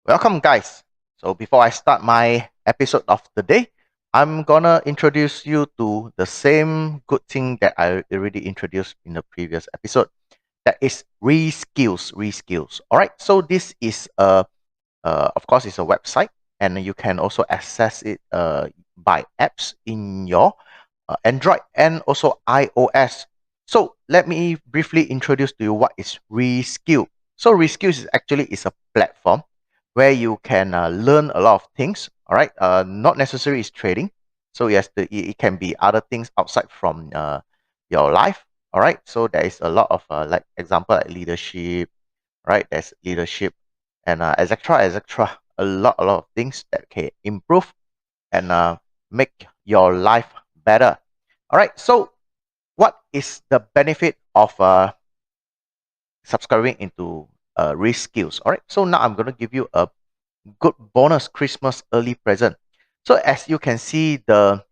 Welcome, guys. So before I start my episode of the day, I'm gonna introduce you to the same good thing that I already introduced in the previous episode. That is reskills. Reskills. All right. So this is of course, it's a website, and you can also access it by apps in your Android and also iOS. So let me briefly introduce to you what is Reskill. So Reskill is a platform where you can learn a lot of things. All right, not necessarily is trading. So yes, it can be other things outside from your life. All right, so there is a lot of like example like leadership, right? There's leadership and etc. etc. A lot of things that can improve and make your life better. All right. So, what is the benefit of subscribing into Reskills? All right. So now I'm going to give you a good bonus Christmas early present. So as you can see, the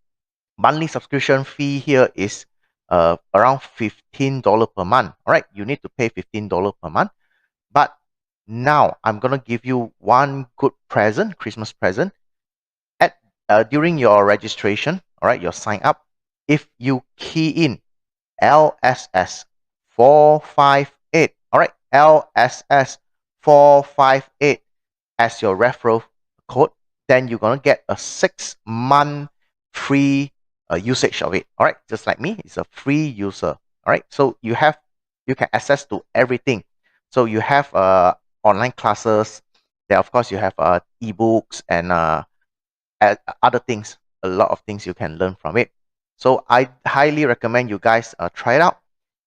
monthly subscription fee here is around $15 per month. All right. You need to pay $15 per month. But now I'm going to give you one good present, Christmas present, at during your registration. All right, your sign up. If you key in LSS 458, all right, LSS 458 as your referral code, then you're gonna get a 6-month free usage of it. All right, just like me, it's a free user. All right, so you can access to everything. So you have online classes. Then of course you have ebooks and other things. A lot of things you can learn from it. So I highly recommend you guys try it out.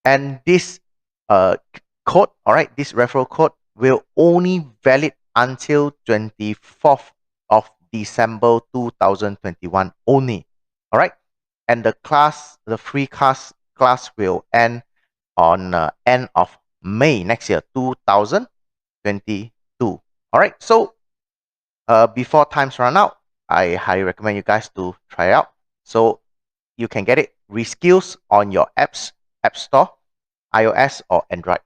And this code, all right, this referral code will only valid until 24th of December 2021 only. All right, and the free class will end on end of May next year, 2022. All right, so before times run out, I highly recommend you guys to try it out. So you can get it Reskills on your app store, iOS or Android.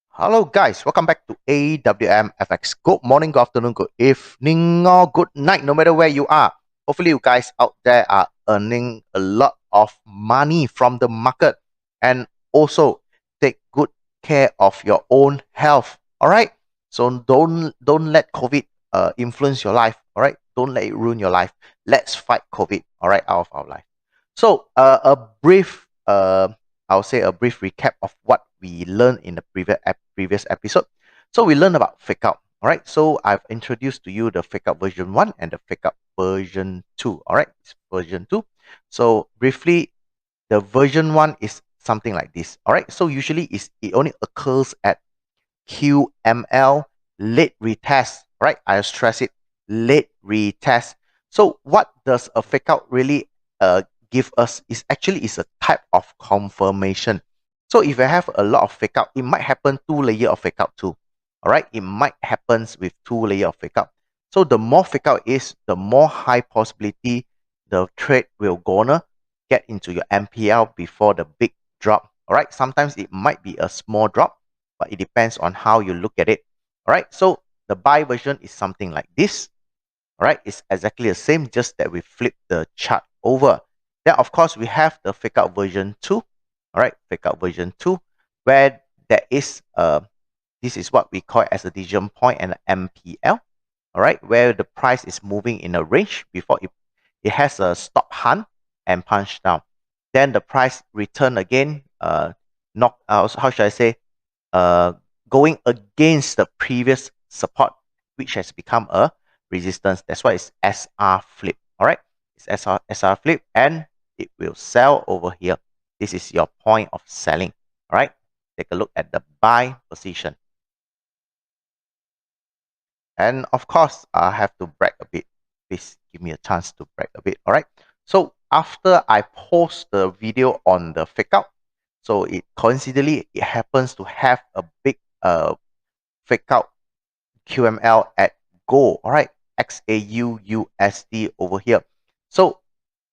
Hello guys, welcome back to AWMFX. Good morning, good afternoon, good evening, or good night, no matter where you are. Hopefully you guys out there are earning a lot of money from the market, and also take good care of your own health. All right. So don't let COVID influence your life. All right. Don't let it ruin your life. Let's fight COVID. All right, out of our life. So a brief I'll say a brief recap of what we learned in the previous episode. So we learned about fake out. All right. So I've introduced to you the fake out version 1 and the fake out version 2. All right. It's version 2. So briefly, the version 1 is something like this. All right. So usually it only occurs at QML late retest. Right. I stress it, late retest. So what does a fake out really give us is a type of confirmation. So if I have a lot of fake out, it might happen 2 layer of fake out too. All right, it might happens with 2 layer of fake out. So the more fake out is, the more high possibility the trade will gonna get into your MPL before the big drop. All right, sometimes it might be a small drop, but it depends on how you look at it. All right, so the buy version is something like this. All right, it's exactly the same, just that we flip the chart over. Then of course we have the fake out version 2. All right, fake out version 2, where there is this is what we call as a decision point and an MPL. All right, where the price is moving in a range before it has a stop hunt and punch down. Then the price return again, how should I say, going against the previous support, which has become a resistance. That's why it's SR flip. All right, it's SR flip, and it will sell over here. This is your point of selling. All right, take a look at the buy position. And of course, I have to brag a bit. Please give me a chance to brag a bit. All right. So after I post the video on the fake out, so it coincidentally it happens to have a big fake out QML at Go. All right, XAUUSD over here. So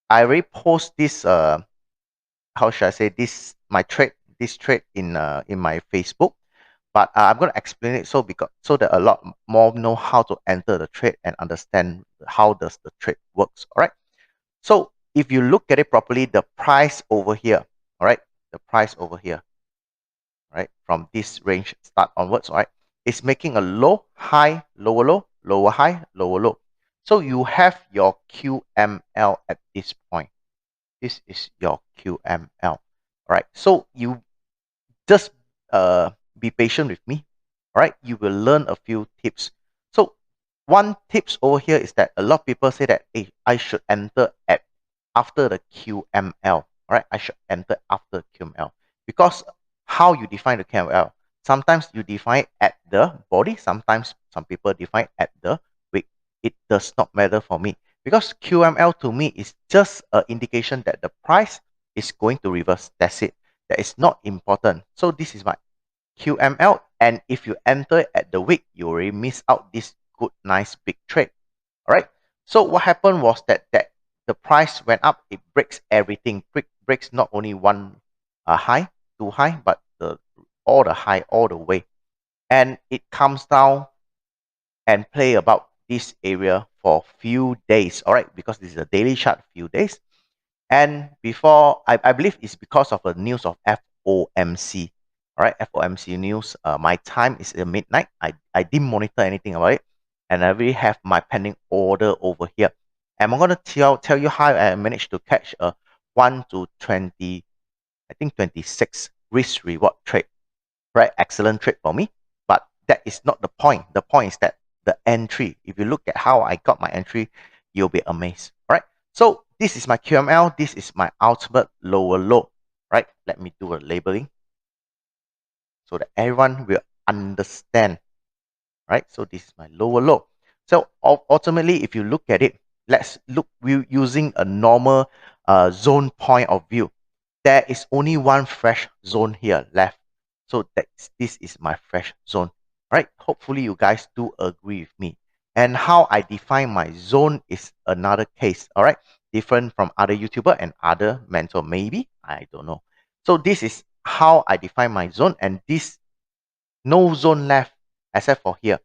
I already post this how should I say this trade in my Facebook. But I'm going to explain it so that a lot more know how to enter the trade and understand how does the trade works. All right. So if you look at it properly, the price over here, all right, the price over here, right, from this range start onwards, all right, is making a low, high, lower low, lower high, lower low. So you have your QML at this point. This is your QML. All right. So you just be patient with me. All right. You will learn a few tips. So one tips over here is that a lot of people say that, hey, I should enter at after the QML. All right. I should enter after QML because how you define the QML. Sometimes you define it at the body. Sometimes some people define at the wick. It does not matter for me because QML to me is just an indication that the price is going to reverse. That's it. That is not important. So this is my QML. And if you enter at the wick, you already miss out this good, nice big trade. All right. So what happened was that the price went up. It breaks everything. Breaks not only one high, too high, but all the high all the way, and it comes down and play about this area for few days. All right, because this is a daily chart, few days, and before I believe it's because of the news of FOMC. All right, FOMC news. My time is midnight. I didn't monitor anything about it, and I already have my pending order over here. And I'm gonna tell you how I managed to catch a 1 to 20, I think 26 risk reward trade. Right, excellent trade for me. But that is not the point. The point is that the entry. If you look at how I got my entry, you'll be amazed. All right. So this is my QML. This is my ultimate lower low. Right. Let me do a labeling so that everyone will understand. Right. So this is my lower low. So ultimately, if you look at it, let's look using a normal zone point of view. There is only one fresh zone here left. So this is my fresh zone. Right? Hopefully you guys do agree with me. And how I define my zone is another case. All right? Different from other YouTuber and other mentor, maybe. I don't know. So this is how I define my zone, and this no zone left except for here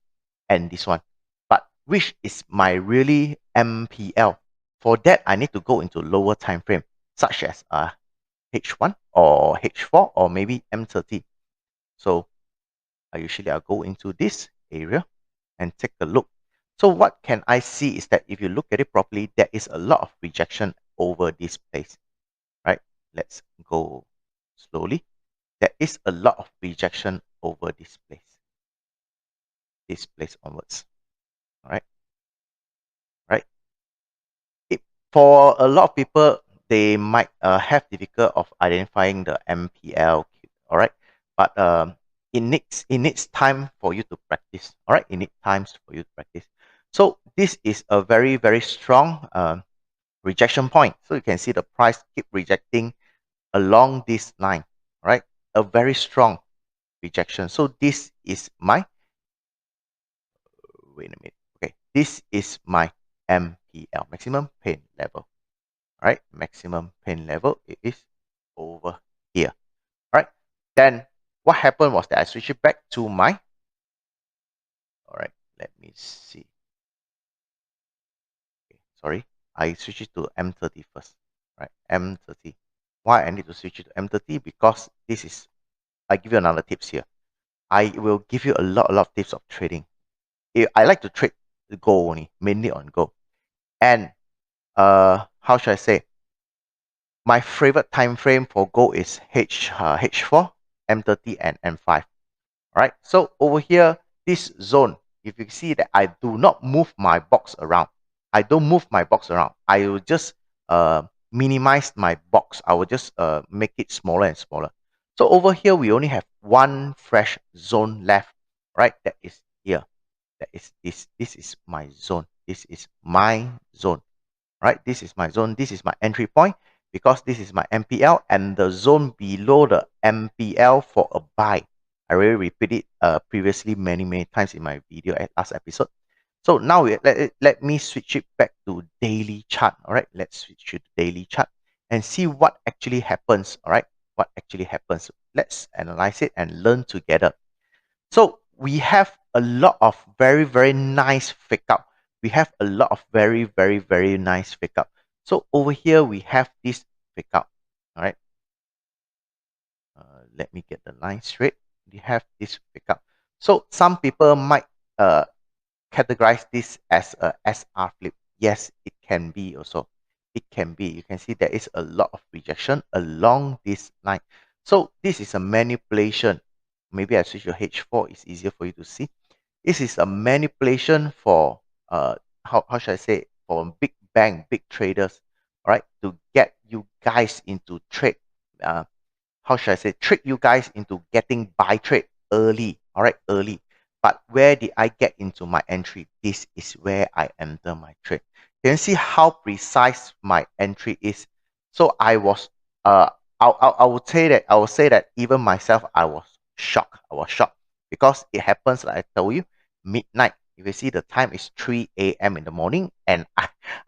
and this one. But which is my really MPL? For that, I need to go into lower time frame, such as H1 or H4 or maybe M30. So I'll go into this area and take a look. So what can I see is that if you look at it properly, there is a lot of rejection over this place, right? Let's go slowly. There is a lot of rejection over this place onwards. All right, right. For a lot of people, they might have difficulty of identifying the MPL. All right, but it needs time for you to practice. All right, it needs times for you to practice. So this is a very, very strong rejection point. So you can see the price keep rejecting along this line. All right, a very strong rejection. So this is my wait a minute. Okay, this is my MPL, maximum pain level. All right, maximum pain level, it is over here. All right, then what happened was that I switched it back to my, all right, let me see. Okay, sorry, I switched it to M30 first. Right, M30. Why I need to switch it to M30? Because this is, I give you another tips here. I will give you a lot of tips of trading. I like to trade the gold only, mainly on gold. And how should I say? My favorite time frame for gold is H4, M30, and M5. All right. So over here, this zone, if you see that I do not move my box around, I don't move my box around. I will just minimize my box. I will just make it smaller and smaller. So over here, we only have one fresh zone left, right? That is here. That is this. This is my zone. This is my zone, right? This is my zone. This is my entry point because this is my MPL and the zone below the MPL for a buy. I already repeated it previously many times in my video at last episode. So now let me switch it back to daily chart. All right, let's switch to daily chart and see what actually happens. All right, what actually happens. Let's analyze it and learn together. So we have a lot of very, very nice fake out. We have a lot of very, very, very nice fake out. So over here, we have this fake out. All right. Let me get the line straight. We have this fake out. So some people might categorize this as a SR flip. Yes, it can be also. It can be. You can see there is a lot of rejection along this line. So this is a manipulation. Maybe I switch to H4. It's easier for you to see. This is a manipulation for how should I say, for big bang, big traders, all right, to get you guys into trade. How should I say, trick you guys into getting buy trade early, all right, early. But where did I get into my entry? This is where I enter my trade. You can see how precise my entry is. So I was, I would say that even myself, I was shocked. I was shocked because it happens, like I told you, midnight. You can see the time is 3 a.m. in the morning, and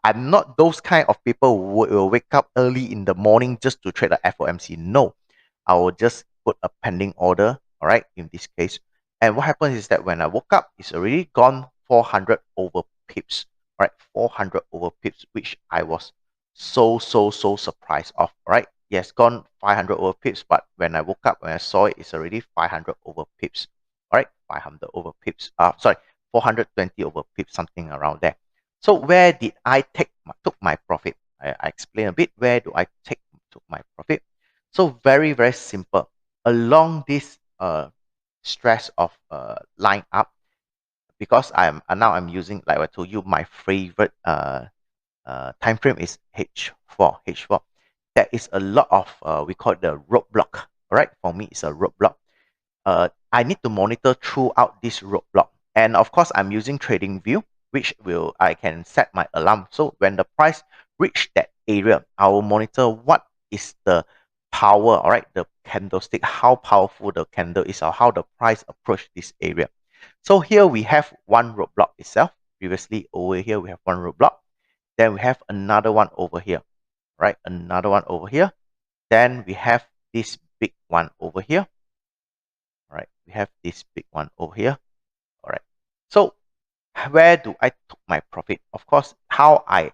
I'm not those kind of people who will wake up early in the morning just to trade the FOMC. No, I will just put a pending order, all right, in this case. And what happens is that when I woke up, it's already gone 400 over pips, all right, 400 over pips, which I was so surprised of, all right. Yes, gone 500 over pips, but when I woke up, when I saw it, it's already 500 over pips, all right, 500 over pips, sorry, 420 over pips, something around there. So where did I took my profit? I explain a bit. Where do I took my profit? So very, very simple. Along this stress of line up, because now I'm using, like I told you, my favorite time frame is H4. H4. There is a lot of we call it the roadblock. All right, for me it's a roadblock. I need to monitor throughout this roadblock, and of course I'm using trading view, which I can set my alarm. So when the price reach that area, I will monitor what is the power, all right, the candlestick, how powerful the candle is, or how the price approach this area. So here we have one roadblock itself. Previously over here we have one roadblock. Then we have another one over here, right? Another one over here. Then we have this big one over here. All right, we have this big one over here. All right. So where do I took my profit? Of course, how I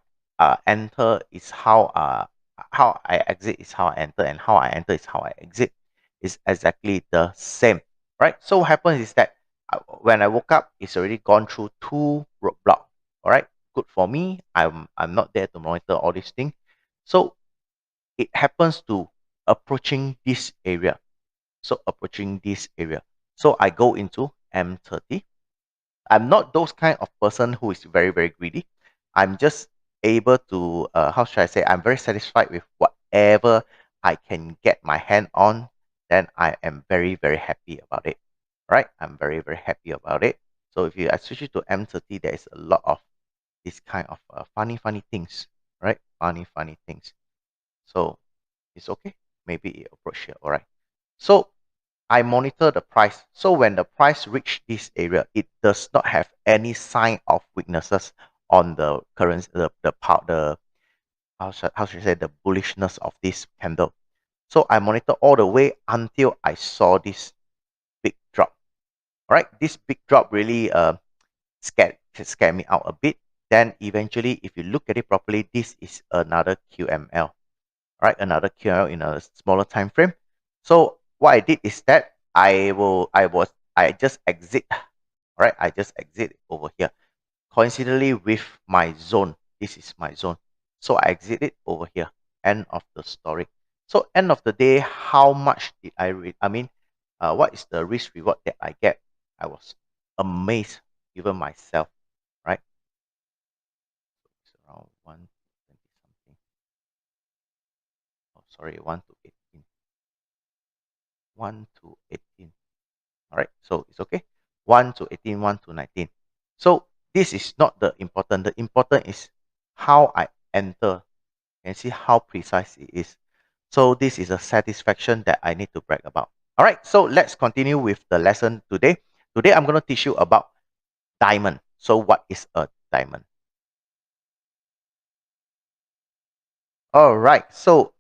enter is how I exit is how I enter, and how I enter is how I exit. Is exactly the same, right? So what happens is that when I woke up, it's already gone through 2 roadblocks. All right, good for me. I'm not there to monitor all these things. So it happens to approaching this area. So approaching this area. So I go into M30. I'm not those kind of person who is very, very greedy. I'm just able to, how should I say, I'm very satisfied with whatever I can get my hand on. Then I am very, very happy about it. Right? I'm very, very happy about it. So if I switch it to M30, there is a lot of this kind of funny things. Right? Funny things. So it's okay. Maybe it approach here. All right. So I monitor the price. So when the price reach this area, it does not have any sign of weaknesses on the currency, the how should I say, the bullishness of this candle. So I monitor all the way until I saw this big drop. All right, this big drop really scared me out a bit. Then eventually, if you look at it properly, this is another QML. Right, another QML in a smaller time frame. So what I did is that I just exit. Right, I just exit over here. Coincidentally with my zone, this is my zone. So I exit it over here. End of the story. So end of the day, how much did I read? I mean, what is the risk reward that I get? I was amazed, even myself. Right, it's around 120 something. Oh, sorry, 1 to 18. 1 to 18. All right, so it's okay. 1 to 18, 1 to 19. So this is not the important. The important is how I enter and see how precise it is. So this is a satisfaction that I need to brag about. All right, so let's continue with the lesson today. Today I'm going to teach you about diamond. So what is a diamond? All right, so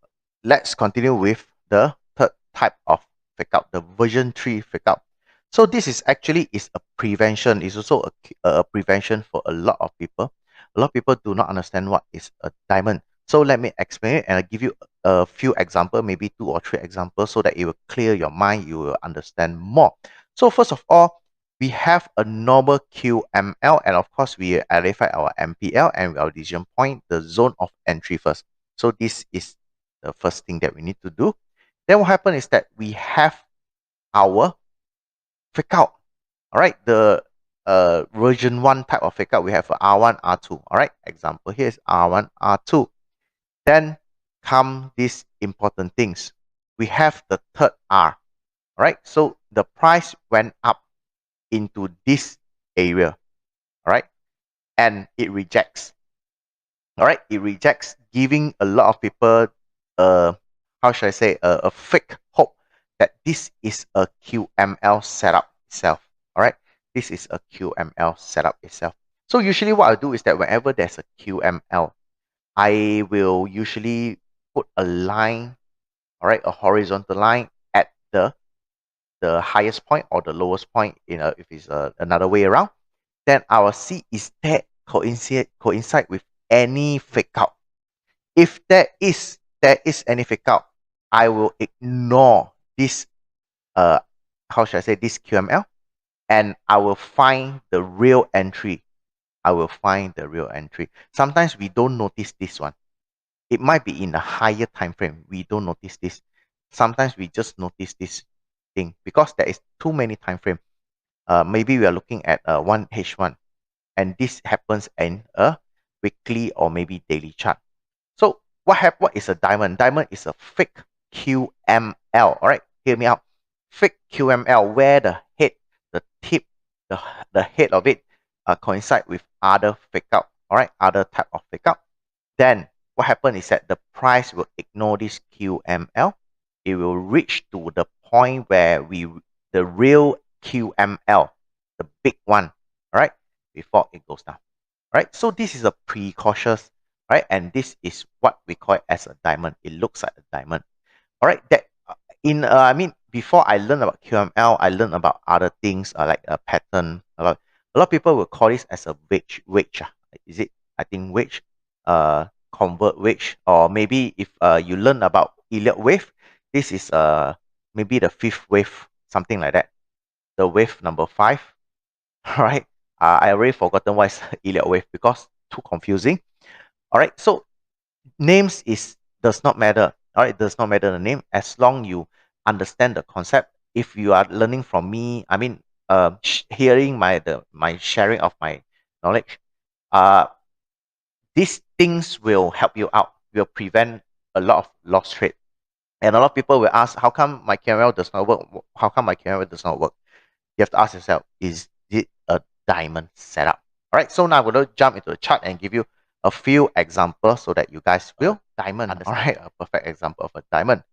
let's continue with the third type of fake out, the version 3 fake out. So this is actually is a prevention. It's also a prevention for a lot of people. A lot of people do not understand what is a diamond. So let me explain it, and I'll give you a few examples, maybe 2 or 3 examples, so that it will clear your mind, you will understand more. So first of all, we have a normal QML, and of course we identify our MPL and our decision point, the zone of entry first. So this is the first thing that we need to do. Then what happens is that we have our fake out. All right, the version 1 type of fake out, we have R1, R2. All right, example here is R1, R2. Then come these important things. We have the third R. All right, so the price went up into this area. All right, and it rejects. All right, it rejects, giving a lot of people how should I say, a fake hope that this is a QML setup itself. All right, this is a QML setup itself. So usually what I do is that whenever there's a QML, I will usually put a line, all right, a horizontal line at the highest point or the lowest point, if it's another way around. Then I will see, is that coincide with any fake out. If there is any fake out, I will ignore this how should I say, this QML, and I will find the real entry. I will find the real entry. Sometimes we don't notice this one. It might be in a higher time frame. We don't notice this. Sometimes we just notice this thing because there is too many time frame. Maybe we are looking at 1H1, and this happens in a weekly or maybe daily chart. So what is a diamond? Diamond is a fake QML. All right, hear me out. Fake QML where the head, the tip, the head of it coincide with other fake out. All right, other type of fake out. Then what happens is that the price will ignore this QML. It will reach to the point where the real QML, the big one, all right, before it goes down. All right, so this is a precautious, right? And this is what we call it as a diamond. It looks like a diamond. All right, that I mean, before I learned about QML, I learned about other things like a pattern. A lot of people will call this as a wedge. Is it? I think wedge, convert wedge, or maybe if you learn about Elliott wave, this is maybe the 5th wave, something like that. The wave number 5. All right. I already forgotten what is Elliott wave because too confusing. All right. So names does not matter. All right, does not matter the name as long you understand the concept. If you are learning from me, I mean, hearing my sharing of my knowledge, these things will help you out. Will prevent a lot of lost trade. And a lot of people will ask, how come my QML does not work? How come my QML does not work? You have to ask yourself, is it a diamond setup? All right, so now I'm going to jump into the chart and give you a few examples so that you guys will diamond. All right, a perfect example of a diamond.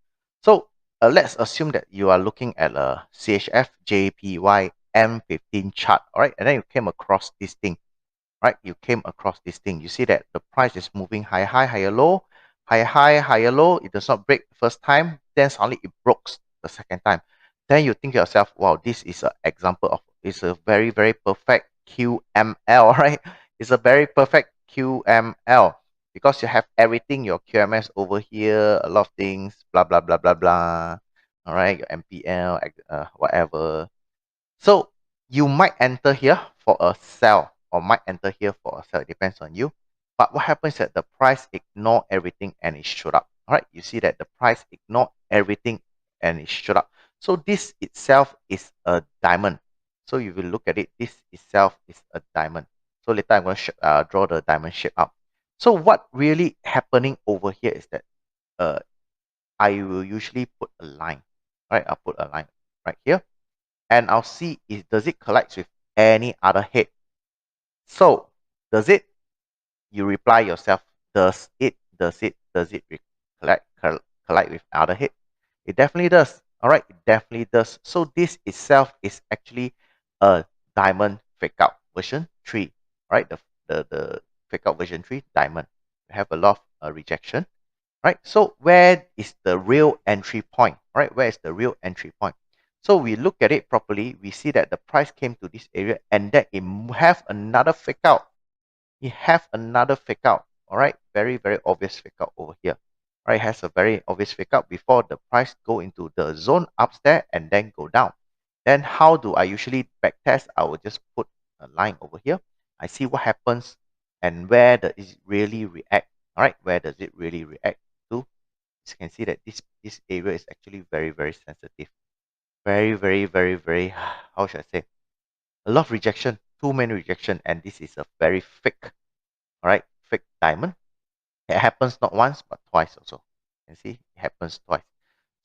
So let's assume that you are looking at a CHF JPY M15 chart. All right, and then you came across this thing. Right, you came across this thing. You see that the price is moving higher high, higher low, higher high, higher low. It does not break the first time. Then suddenly it broke the second time. Then you think to yourself, wow, this is an example of, it's a very, very perfect QML, right? It's a very perfect QML because you have everything, your QMS over here, a lot of things, blah, blah, blah, blah, blah. All right, your MPL, whatever. So you might enter here for a sell or might enter here for a sell. It depends on you. But what happens is that the price ignore everything and it shot up. All right, you see that the price ignore everything and it shot up. So this itself is a diamond. So if you look at it, this itself is a diamond. So later I'm going to draw the diamond shape up. So what really happening over here is that I will usually put a line. All right, I'll put a line right here. And I'll see does it collide with any other head. So does it? You reply yourself, does it collide with other head? It definitely does. All right, it definitely does. So this itself is actually a diamond fake out version 3. Right, the fake out version 3 diamond. We have a lot of rejection. Right, so where is the real entry point? Right, where is the real entry point? So we look at it properly, we see that the price came to this area and then it have another fake out. It have another fake out. All right, very obvious fake out over here. All right, it has a very obvious fake out before the price go into the zone upstairs and then go down. Then how do I usually backtest? I will just put a line over here. I see what happens and where does it really react. All right, where does it really react to? You can see that this area is actually very sensitive. Very, how should I say? A lot of rejection, too many rejection, and this is a very fake, all right, fake diamond. It happens not once but twice also. You can see it happens twice.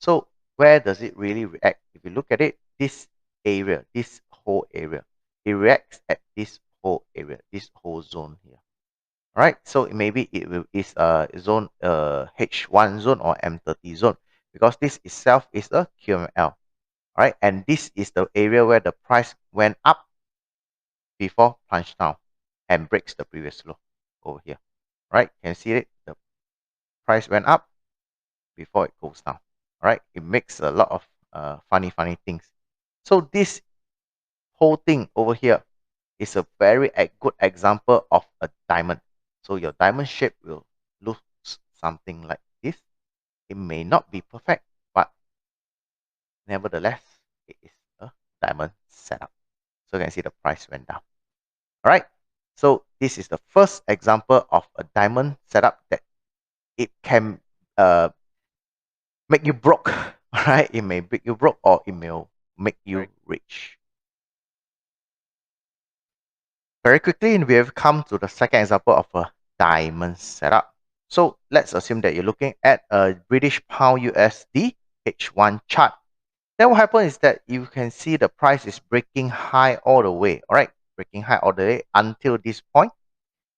So where does it really react? If you look at it, this area, this whole area, it reacts at this whole area, this whole zone here. All right, so maybe it is a zone H1 zone or M30 zone because this itself is a QML. All right, and this is the area where the price went up before plunge down and breaks the previous low over here. All right, can you see it? The price went up before it goes down. All right, it makes a lot of funny things. So this whole thing over here is a very good example of a diamond. So your diamond shape will look something like this. It may not be perfect, but nevertheless, it is a diamond setup. So you can see the price went down. All right. So this is the first example of a diamond setup that it can make you broke. All right. It may make you broke or it may make you rich. Very quickly, we have come to the second example of a diamond setup. So let's assume that you're looking at a British Pound USD H1 chart. Then what happens is that you can see the price is breaking high all the way, all right? Breaking high all the way until this point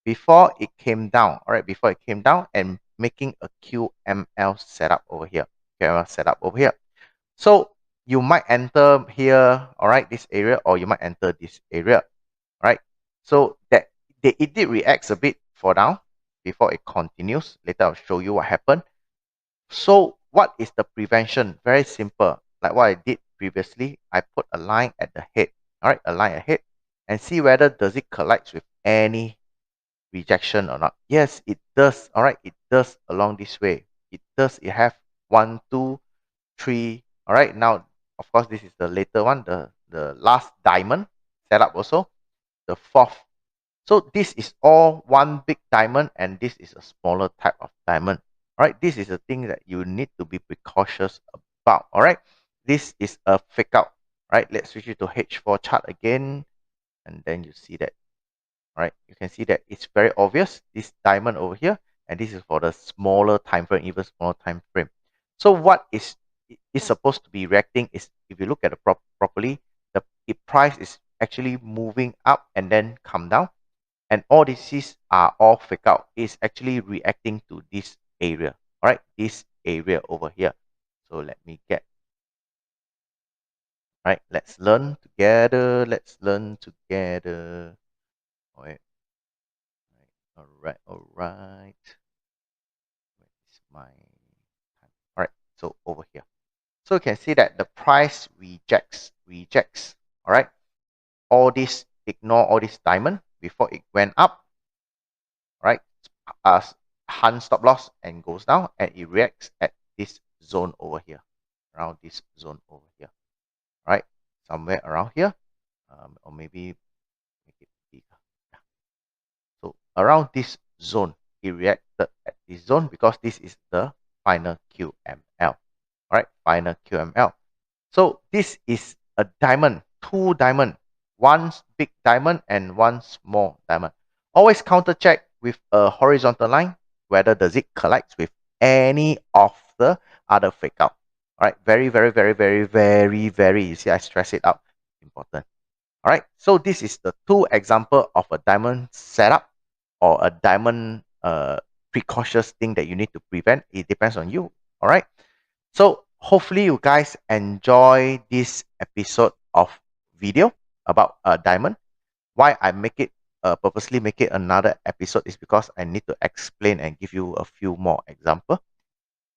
before it came down, all right? Before it came down and making a QML setup over here, QML setup over here. So you might enter here, all right, this area, or you might enter this area, right? So that it did react a bit for now before it continues. Later I'll show you what happened. So what is the prevention? Very simple. Like what I did previously, I put a line at the head. All right, a line ahead and see whether does it collide with any rejection or not. Yes, it does. All right, it does along this way. It does. It have 1, 2, 3. All right, now of course this is the later one, the last diamond setup also, the fourth. So this is all one big diamond and this is a smaller type of diamond. All right, this is a thing that you need to be precautious about. All right, this is a fake out. All right, let's switch it to H4 chart again, and then you see that. All right, you can see that it's very obvious, this diamond over here, and this is for the smaller time frame, even smaller time frame. So what is supposed to be reacting is, if you look at it properly, the price is actually moving up and then come down, and all these are all fake out. It's actually reacting to this area. All right, this area over here. So let me get. All right, let's learn together. Let's learn together. All right. All right. Where's my time? All right, so over here. So you can see that the price rejects. All right, all this, ignore all this diamond before it went up. All right, hunt stop loss and goes down, and it reacts at this zone over here, around this zone over here. All right, somewhere around here, or maybe make it bigger. Yeah. So around this zone, it reacted at this zone because this is the final QML. All right, final QML. So this is a diamond, two diamond, one big diamond and one small diamond. Always counter check with a horizontal line whether does it collide with any of the other fake out. All right, very. You see, I stress it out. Important. All right, so this is the two example of a diamond setup or a diamond precautious thing that you need to prevent. It depends on you. All right. So hopefully you guys enjoy this episode of video about a diamond. Why I make it purposely make it another episode is because I need to explain and give you a few more example.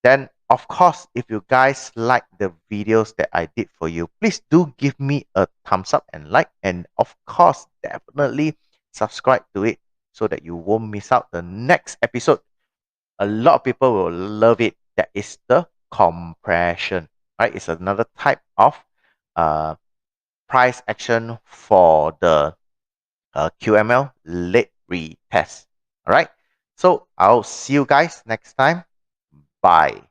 Then, of course, if you guys like the videos that I did for you, please do give me a thumbs up and like. And of course, definitely subscribe to it so that you won't miss out the next episode. A lot of people will love it. That is the compression, right? It's another type of price action for the QML late retest. All right. So I'll see you guys next time. Bye.